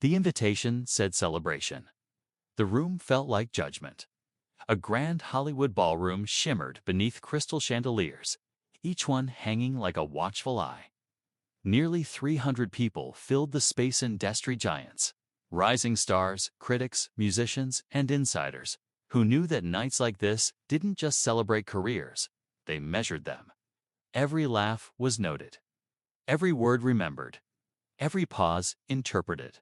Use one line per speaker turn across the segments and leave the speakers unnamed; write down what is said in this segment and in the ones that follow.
The invitation said celebration. The room felt like judgment. A grand Hollywood ballroom shimmered beneath crystal chandeliers, each one hanging like a watchful eye. Nearly 300 people filled the space, industry giants, rising stars, critics, musicians, and insiders, who knew that nights like this didn't just celebrate careers, they measured them. Every laugh was noted, every word remembered, every pause interpreted.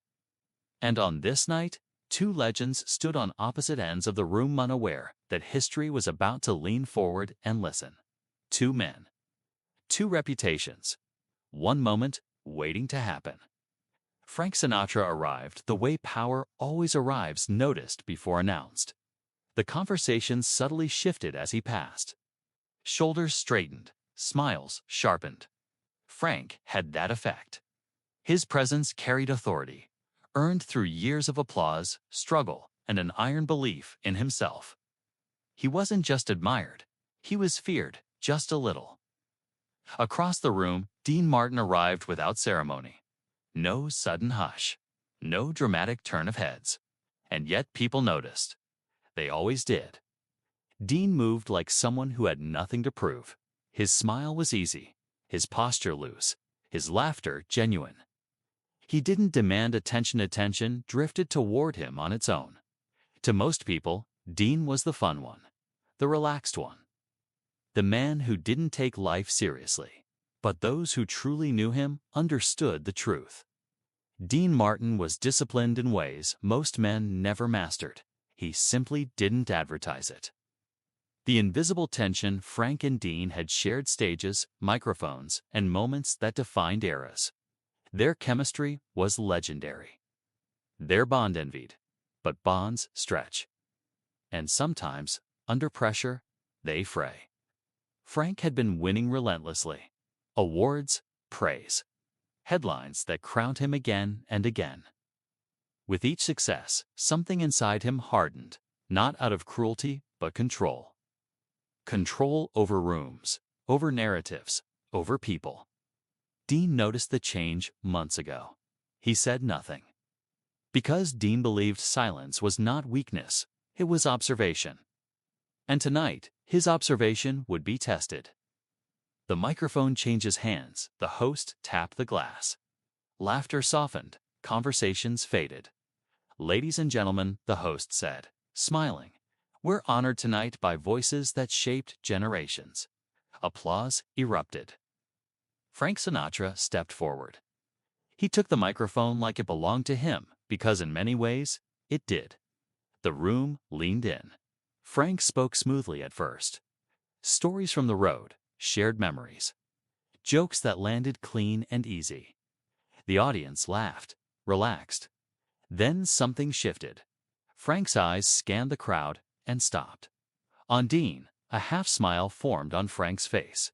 And on this night, two legends stood on opposite ends of the room, unaware that history was about to lean forward and listen. Two men. Two reputations. One moment waiting to happen. Frank Sinatra arrived the way power always arrives, noticed before announced. The conversation subtly shifted as he passed. Shoulders straightened, smiles sharpened. Frank had that effect. His presence carried authority, earned through years of applause, struggle, and an iron belief in himself. He wasn't just admired, he was feared, just a little. Across the room, Dean Martin arrived without ceremony. No sudden hush, no dramatic turn of heads. And yet people noticed. They always did. Dean moved like someone who had nothing to prove. His smile was easy, his posture loose, his laughter genuine. He didn't demand attention. Attention drifted toward him on its own. To most people, Dean was the fun one, the relaxed one, the man who didn't take life seriously. But those who truly knew him understood the truth. Dean Martin was disciplined in ways most men never mastered. He simply didn't advertise it. The invisible tension. Frank and Dean had shared stages, microphones, and moments that defined eras. Their chemistry was legendary. Their bond envied, but bonds stretch. And sometimes, under pressure, they fray. Frank had been winning relentlessly. Awards, praise, headlines that crowned him again and again. With each success, something inside him hardened, not out of cruelty, but control. Control over rooms, over narratives, over people. Dean noticed the change months ago. He said nothing. Because Dean believed silence was not weakness, it was observation. And tonight, his observation would be tested. The microphone changes hands, the host tapped the glass. Laughter softened, conversations faded. "Ladies and gentlemen," the host said, smiling, "we're honored tonight by voices that shaped generations." Applause erupted. Frank Sinatra stepped forward. He took the microphone like it belonged to him, because in many ways, it did. The room leaned in. Frank spoke smoothly at first. Stories from the road, shared memories. Jokes that landed clean and easy. The audience laughed, relaxed. Then something shifted. Frank's eyes scanned the crowd and stopped. On Dean, a half-smile formed on Frank's face.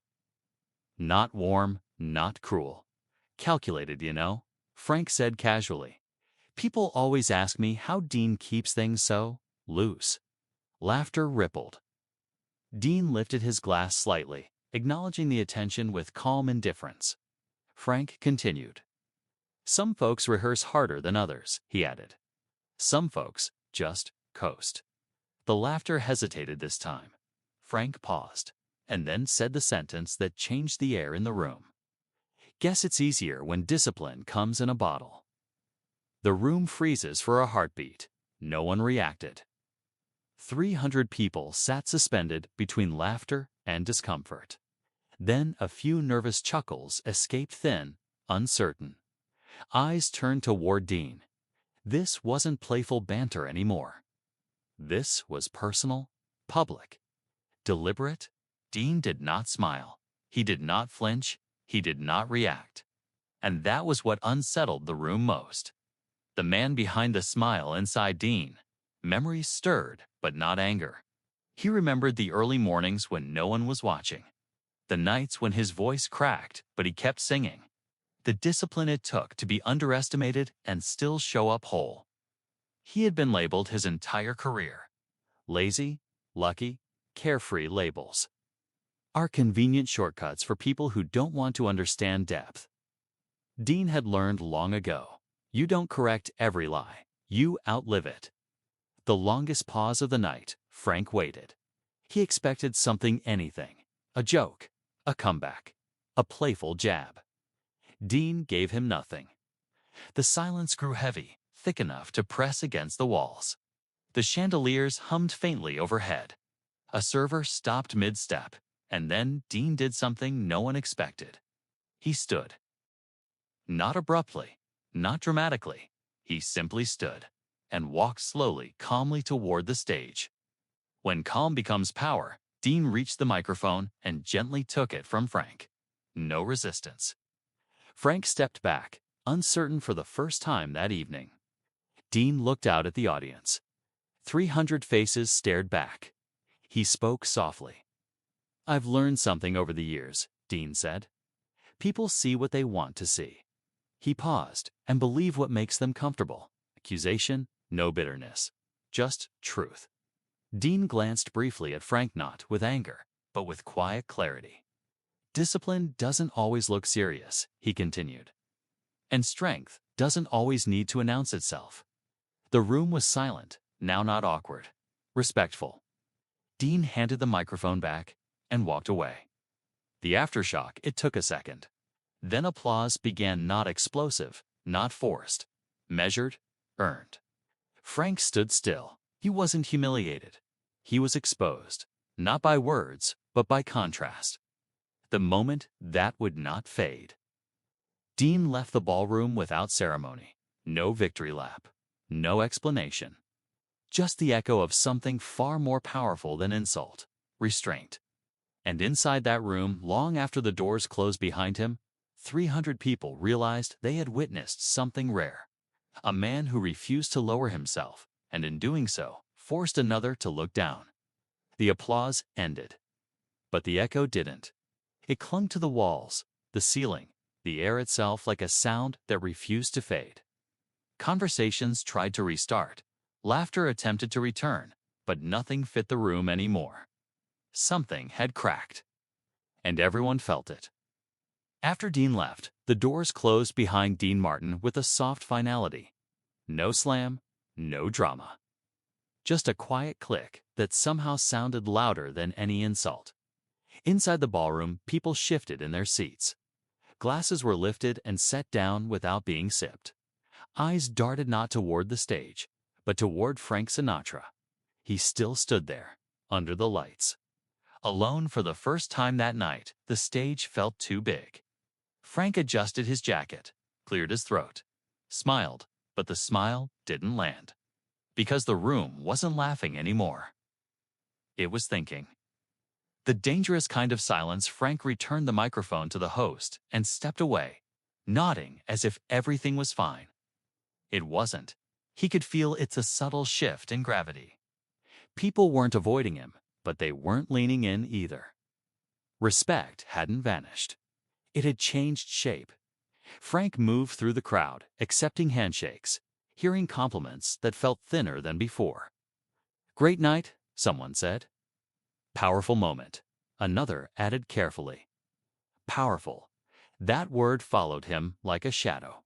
Not warm, not cruel. Calculated, you know, Frank said casually. People always ask me how Dean keeps things so loose. Laughter rippled. Dean lifted his glass slightly, acknowledging the attention with calm indifference. Frank continued. Some folks rehearse harder than others, he added. Some folks just coast. The laughter hesitated this time. Frank paused, and then said the sentence that changed the air in the room. Guess it's easier when discipline comes in a bottle. The room freezes for a heartbeat. No one reacted. 300 people sat suspended between laughter and discomfort. Then a few nervous chuckles escaped, thin, uncertain. Eyes turned toward Dean. This wasn't playful banter anymore. This was personal, public, deliberate. Dean did not smile. He did not flinch. He did not react. And that was what unsettled the room most. The man behind the smile inside Dean. Memories stirred, but not anger. He remembered the early mornings when no one was watching. The nights when his voice cracked, but he kept singing. The discipline it took to be underestimated and still show up whole. He had been labeled his entire career. Lazy, lucky, carefree labels are convenient shortcuts for people who don't want to understand depth. Dean had learned long ago. You don't correct every lie. You outlive it. The longest pause of the night, Frank waited. He expected something, anything. A joke, a comeback, a playful jab. Dean gave him nothing. The silence grew heavy, thick enough to press against the walls. The chandeliers hummed faintly overhead. A server stopped mid-step, and then Dean did something no one expected. He stood. Not abruptly, not dramatically. He simply stood and walked slowly, calmly toward the stage. When calm becomes power, Dean reached the microphone and gently took it from Frank. No resistance. Frank stepped back, uncertain for the first time that evening. Dean looked out at the audience. 300 faces stared back. He spoke softly. "I've learned something over the years," Dean said. "People see what they want to see." He paused and believe what makes them comfortable. Accusation, no bitterness. Just truth. Dean glanced briefly at Frank, not with anger, but with quiet clarity. "Discipline doesn't always look serious," he continued. "And strength doesn't always need to announce itself." The room was silent, now not awkward. Respectful. Dean handed the microphone back and walked away. The aftershock, it took a second. Then applause began, not explosive, not forced. Measured, earned. Frank stood still. He wasn't humiliated. He was exposed, not by words, but by contrast. The moment that would not fade. Dean left the ballroom without ceremony. No victory lap. No explanation. Just the echo of something far more powerful than insult. Restraint. And inside that room, long after the doors closed behind him, 300 people realized they had witnessed something rare. A man who refused to lower himself, and in doing so, forced another to look down. The applause ended. But the echo didn't. It clung to the walls, the ceiling, the air itself, like a sound that refused to fade. Conversations tried to restart. Laughter attempted to return, but nothing fit the room anymore. Something had cracked. And everyone felt it. After Dean left, the doors closed behind Dean Martin with a soft finality. No slam, no drama. Just a quiet click that somehow sounded louder than any insult. Inside the ballroom, people shifted in their seats. Glasses were lifted and set down without being sipped. Eyes darted not toward the stage, but toward Frank Sinatra. He still stood there, under the lights. Alone for the first time that night, the stage felt too big. Frank adjusted his jacket, cleared his throat, smiled, but the smile didn't land. Because the room wasn't laughing anymore. It was thinking. The dangerous kind of silence. Frank returned the microphone to the host and stepped away, nodding as if everything was fine. It wasn't. He could feel it's a subtle shift in gravity. People weren't avoiding him, but they weren't leaning in either. Respect hadn't vanished. It had changed shape. Frank moved through the crowd, accepting handshakes, hearing compliments that felt thinner than before. "Great night," someone said. "Powerful moment," another added carefully. Powerful. That word followed him like a shadow.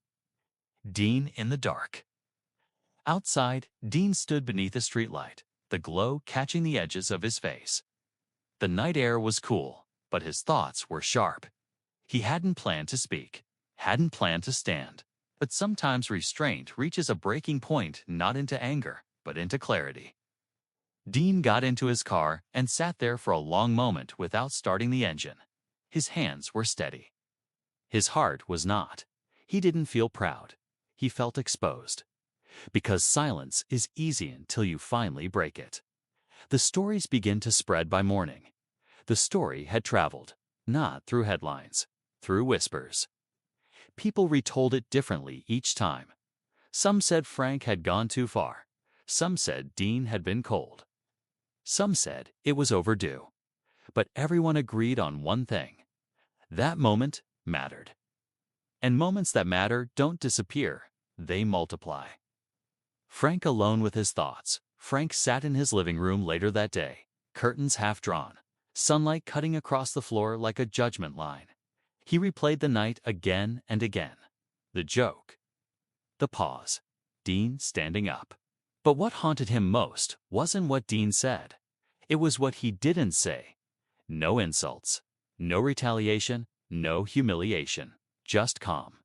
Dean in the dark. Outside, Dean stood beneath a streetlight, the glow catching the edges of his face. The night air was cool, but his thoughts were sharp. He hadn't planned to speak, hadn't planned to stand, but sometimes restraint reaches a breaking point, not into anger, but into clarity. Dean got into his car and sat there for a long moment without starting the engine. His hands were steady. His heart was not. He didn't feel proud. He felt exposed. Because silence is easy until you finally break it. The stories begin to spread by morning. The story had traveled, not through headlines, through whispers. People retold it differently each time. Some said Frank had gone too far. Some said Dean had been cold. Some said it was overdue. But everyone agreed on one thing. That moment mattered. And moments that matter don't disappear, they multiply. Frank alone with his thoughts. Frank sat in his living room later that day, curtains half drawn, sunlight cutting across the floor like a judgment line. He replayed the night again and again. The joke. The pause. Dean standing up. But what haunted him most wasn't what Dean said. It was what he didn't say. No insults. No retaliation. No humiliation. Just calm.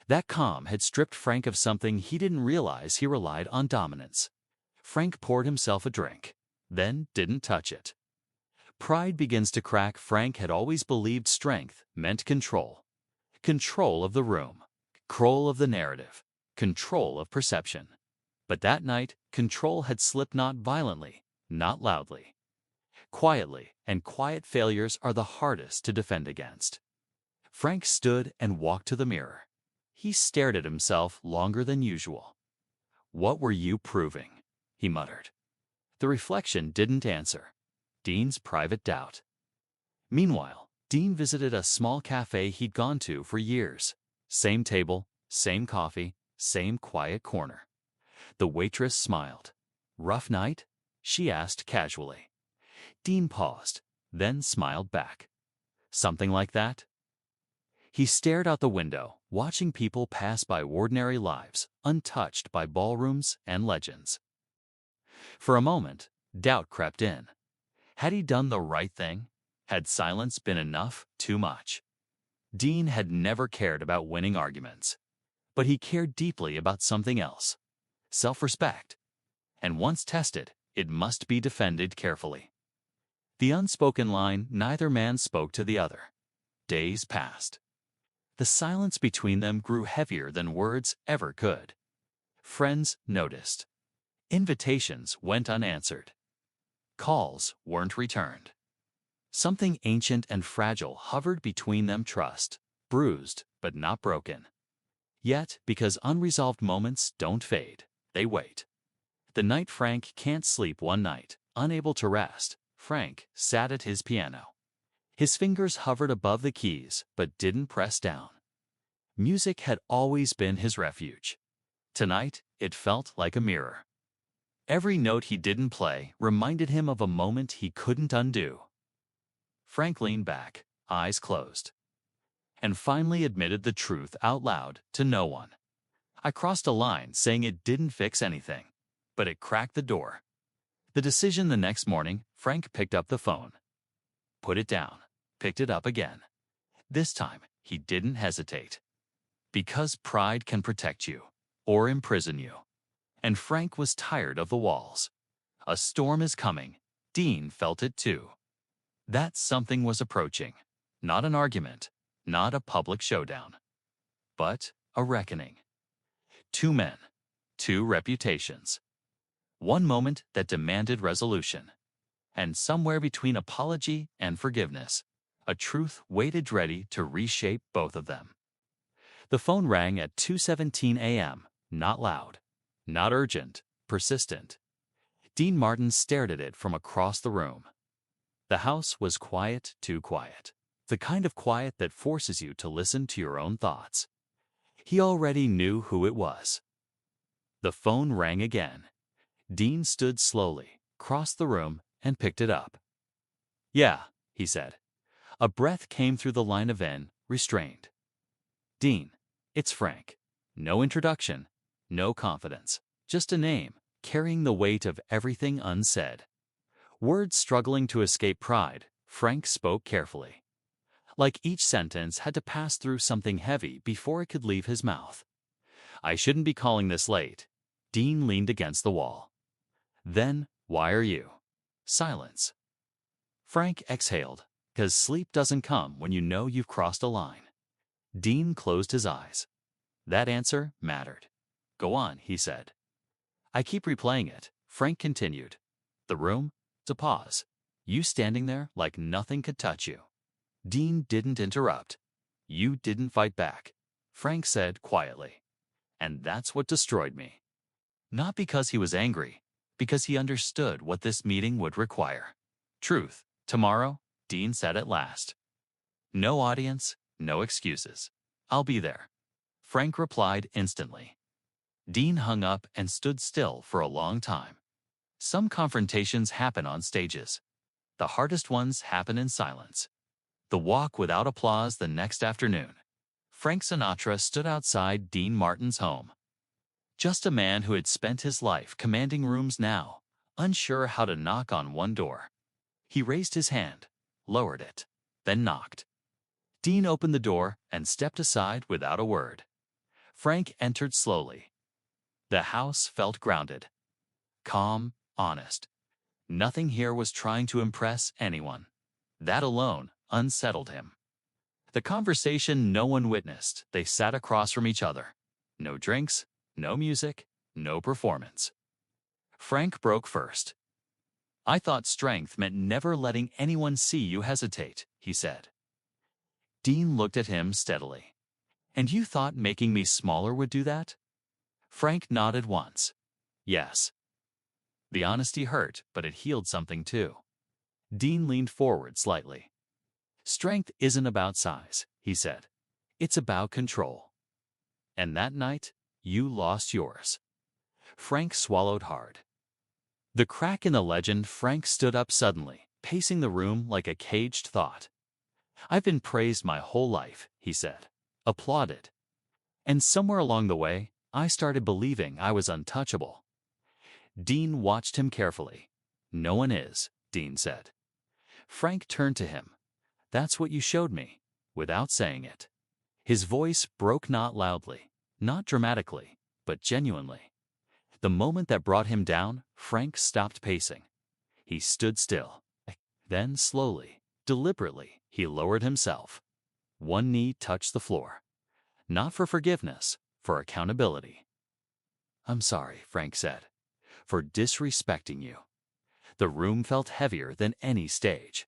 That calm had stripped Frank of something he didn't realize he relied on: dominance. Frank poured himself a drink, then didn't touch it. Pride begins to crack. Frank had always believed strength meant control. Control of the room. Control of the narrative. Control of perception. But that night, control had slipped, not violently, not loudly. Quietly, and quiet failures are the hardest to defend against. Frank stood and walked to the mirror. He stared at himself longer than usual. "What were you proving?" he muttered. The reflection didn't answer. Dean's private doubt. Meanwhile, Dean visited a small cafe he'd gone to for years. Same table, same coffee, same quiet corner. The waitress smiled. "Rough night?" she asked casually. Dean paused, then smiled back. "Something like that?" He stared out the window, watching people pass by ordinary lives, untouched by ballrooms and legends. For a moment, doubt crept in. Had he done the right thing? Had silence been enough? Too much? Dean had never cared about winning arguments, but he cared deeply about something else: self-respect. And once tested, it must be defended carefully. The unspoken line: neither man spoke to the other. Days passed. The silence between them grew heavier than words ever could. Friends noticed. Invitations went unanswered. Calls weren't returned. Something ancient and fragile hovered between them: trust, bruised but not broken. Yet, because unresolved moments don't fade, they wait. The night Frank can't sleep one night, unable to rest, Frank sat at his piano. His fingers hovered above the keys but didn't press down. Music had always been his refuge. Tonight, it felt like a mirror. Every note he didn't play reminded him of a moment he couldn't undo. Frank leaned back, eyes closed, and finally admitted the truth out loud to no one. "I crossed a line," saying it didn't fix anything, but it cracked the door. The decision: the next morning, Frank picked up the phone. Put it down, picked it up again. This time, he didn't hesitate. Because pride can protect you, or imprison you. And Frank was tired of the walls. A storm is coming. Dean felt it too. That something was approaching. Not an argument, not a public showdown, but a reckoning. Two men, two reputations. One moment that demanded resolution. And somewhere between apology and forgiveness, a truth waited ready to reshape both of them. The phone rang at 2:17 a.m., not loud, not urgent, persistent. Dean Martin stared at it from across the room. The house was quiet, too quiet. The kind of quiet that forces you to listen to your own thoughts. He already knew who it was. The phone rang again. Dean stood slowly, crossed the room, and picked it up. "Yeah," he said. A breath came through the line of restrained. "Dean, it's Frank." No introduction, no confidence, just a name, carrying the weight of everything unsaid. Words struggling to escape pride, Frank spoke carefully. Like each sentence had to pass through something heavy before it could leave his mouth. "I shouldn't be calling this late." Dean leaned against the wall. "Then, why are you?" Silence. Frank exhaled, because sleep doesn't come when you know you've crossed a line. Dean closed his eyes. That answer mattered. "Go on," he said. "I keep replaying it," Frank continued. "The room, it's a pause. You standing there like nothing could touch you." Dean didn't interrupt. "You didn't fight back," Frank said quietly. "And that's what destroyed me." Not because he was angry, because he understood what this meeting would require. "Truth, tomorrow," Dean said at last. "No audience, no excuses. I'll be there." Frank replied instantly. Dean hung up and stood still for a long time. Some confrontations happen on stages. The hardest ones happen in silence. The walk without applause the next afternoon. Frank Sinatra stood outside Dean Martin's home. Just a man who had spent his life commanding rooms now, unsure how to knock on one door. He raised his hand, lowered it, then knocked. Dean opened the door and stepped aside without a word. Frank entered slowly. The house felt grounded, calm, honest. Nothing here was trying to impress anyone. That alone unsettled him. The conversation no one witnessed. They sat across from each other. No drinks, no music, no performance. Frank broke first. "I thought strength meant never letting anyone see you hesitate," he said. Dean looked at him steadily. "And you thought making me smaller would do that?" Frank nodded once. "Yes." The honesty hurt, but it healed something too. Dean leaned forward slightly. "Strength isn't about size," he said. "It's about control. And that night, you lost yours." Frank swallowed hard. The crack in the legend. Frank stood up suddenly, pacing the room like a caged thought. "I've been praised my whole life," he said. "Applauded. And somewhere along the way, I started believing I was untouchable." Dean watched him carefully. "No one is," Dean said. Frank turned to him. "That's what you showed me," without saying it. His voice broke not loudly, not dramatically, but genuinely. The moment that brought him down, Frank stopped pacing. He stood still. Then slowly, deliberately, he lowered himself. One knee touched the floor. Not for forgiveness, for accountability. "I'm sorry," Frank said, "for disrespecting you." The room felt heavier than any stage.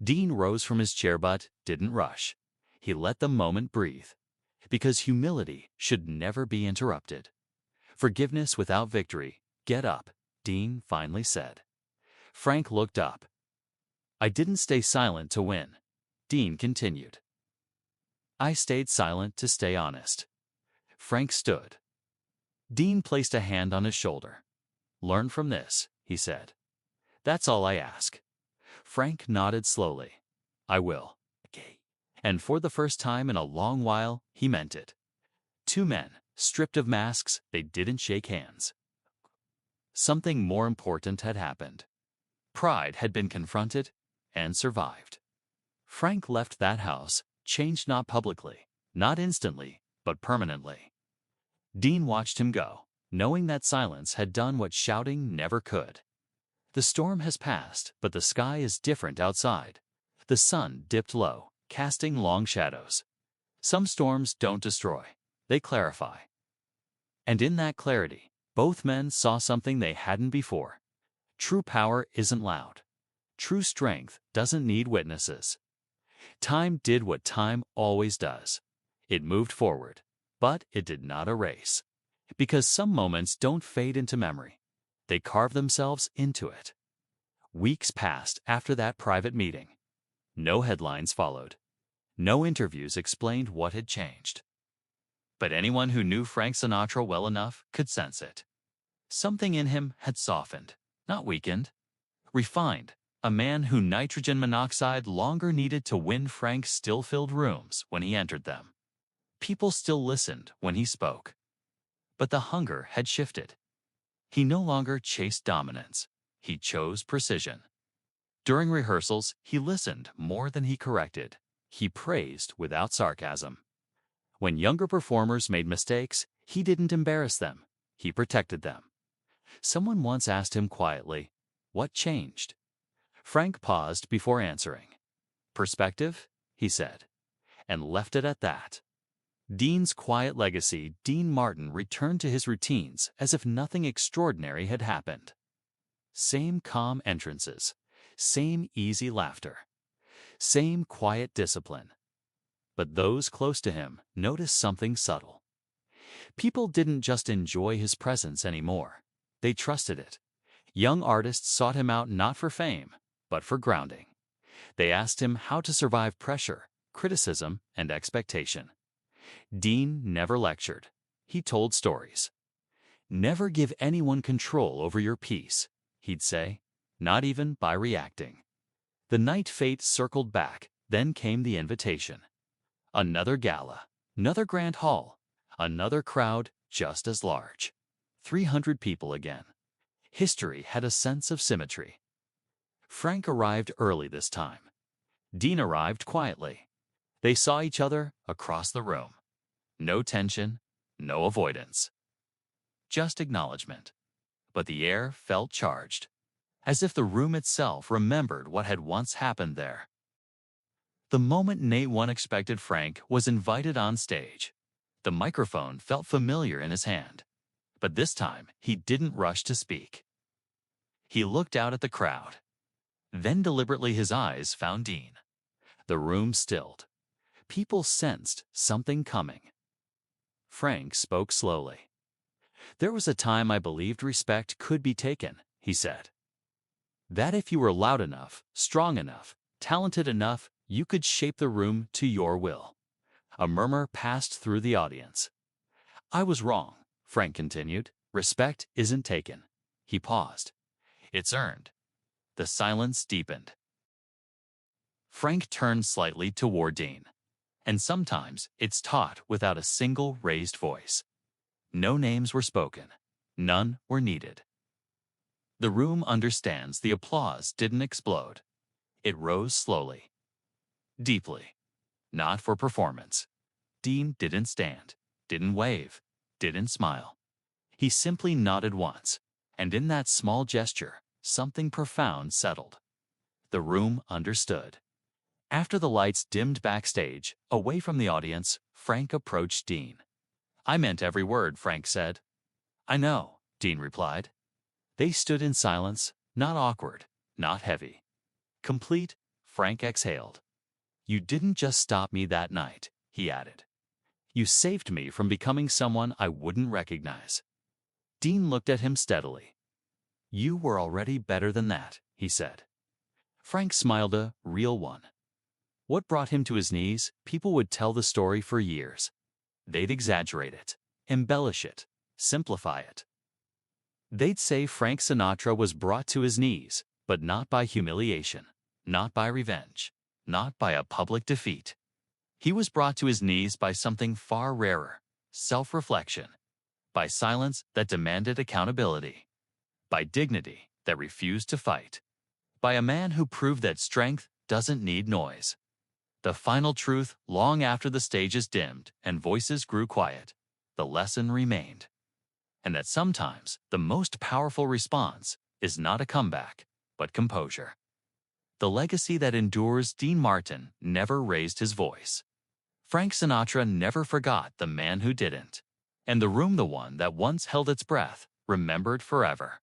Dean rose from his chair but didn't rush. He let the moment breathe. Because humility should never be interrupted. "Forgiveness without victory. Get up," Dean finally said. Frank looked up. "I didn't stay silent to win," Dean continued. "I stayed silent to stay honest." Frank stood. Dean placed a hand on his shoulder. "Learn from this," he said. "That's all I ask." Frank nodded slowly. "I will." And for the first time in a long while, he meant it. Two men, stripped of masks, they didn't shake hands. Something more important had happened. Pride had been confronted and survived. Frank left that house, changed not publicly, not instantly, but permanently. Dean watched him go, knowing that silence had done what shouting never could. The storm has passed, but the sky is different outside. The sun dipped low, casting long shadows. Some storms don't destroy, they clarify. And in that clarity, both men saw something they hadn't before. True power isn't loud. True strength doesn't need witnesses. Time did what time always does. It moved forward, but it did not erase. Because some moments don't fade into memory. They carve themselves into it. Weeks passed after that private meeting. No headlines followed. No interviews explained what had changed. But anyone who knew Frank Sinatra well enough could sense it. Something in him had softened, not weakened. Refined, a man who nitrogen monoxide longer needed to win Frank's still-filled rooms when he entered them. People still listened when he spoke. But the hunger had shifted. He no longer chased dominance. He chose precision. During rehearsals, he listened more than he corrected. He praised without sarcasm. When younger performers made mistakes, he didn't embarrass them. He protected them. Someone once asked him quietly, "What changed?" Frank paused before answering. "Perspective," he said, and left it at that. Dean's quiet legacy. Dean Martin returned to his routines as if nothing extraordinary had happened. Same calm entrances, same easy laughter, same quiet discipline. But those close to him noticed something subtle. People didn't just enjoy his presence anymore. They trusted it. Young artists sought him out not for fame, but for grounding. They asked him how to survive pressure, criticism, and expectation. Dean never lectured. He told stories. "Never give anyone control over your piece," he'd say, "not even by reacting." The night fate circled back, then came the invitation. Another gala, another grand hall, another crowd just as large. 300 people again. History had a sense of symmetry. Frank arrived early this time. Dean arrived quietly. They saw each other across the room. No tension, no avoidance. Just acknowledgement. But the air felt charged, as if the room itself remembered what had once happened there. The moment Nate expected Frank was invited on stage. The microphone felt familiar in his hand, but this time he didn't rush to speak. He looked out at the crowd. Then deliberately his eyes found Dean. The room stilled. People sensed something coming. Frank spoke slowly. "There was a time I believed respect could be taken," he said. "That if you were loud enough, strong enough, talented enough, you could shape the room to your will." A murmur passed through the audience. "I was wrong," Frank continued. "Respect isn't taken." He paused. "It's earned." The silence deepened. Frank turned slightly toward Dean. "And sometimes it's taught without a single raised voice." No names were spoken. None were needed. The room understands the applause didn't explode. It rose slowly, deeply, not for performance. Dean didn't stand, didn't wave, didn't smile. He simply nodded once, and in that small gesture, something profound settled. The room understood. After the lights dimmed backstage, away from the audience, Frank approached Dean. "I meant every word," Frank said. "I know," Dean replied. They stood in silence, not awkward, not heavy. Complete, Frank exhaled. "You didn't just stop me that night," he added. "You saved me from becoming someone I wouldn't recognize." Dean looked at him steadily. "You were already better than that," he said. Frank smiled, a real one. What brought him to his knees? People would tell the story for years. They'd exaggerate it, embellish it, simplify it. They'd say Frank Sinatra was brought to his knees, but not by humiliation, not by revenge, not by a public defeat. He was brought to his knees by something far rarer, self-reflection, by silence that demanded accountability, by dignity that refused to fight, by a man who proved that strength doesn't need noise. The final truth, long after the stages dimmed and voices grew quiet, the lesson remained. And that sometimes the most powerful response is not a comeback, but composure. The legacy that endures. Dean Martin never raised his voice. Frank Sinatra never forgot the man who didn't. And the room, the one that once held its breath, remembered forever.